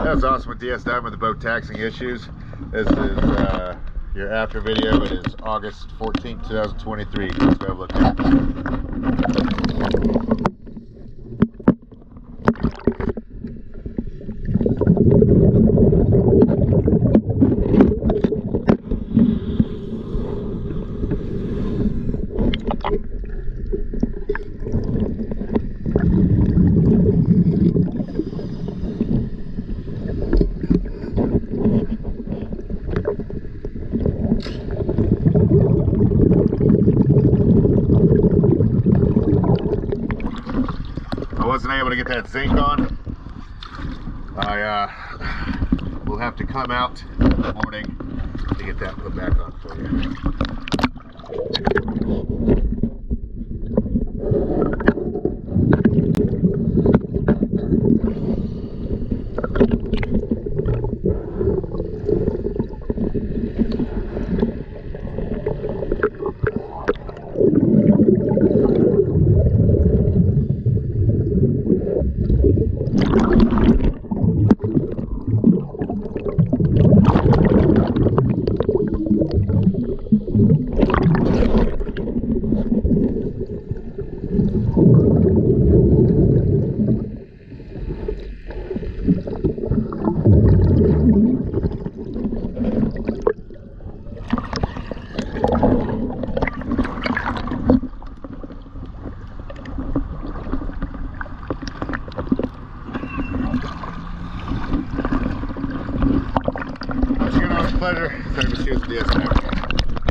That was awesome with DS9 with the boat taxing issues. This is your after video. It is August 14th, 2023. Let's go have a look at it. I wasn't able to get that zinc on. I will have to come out in the morning to get that put back on for you.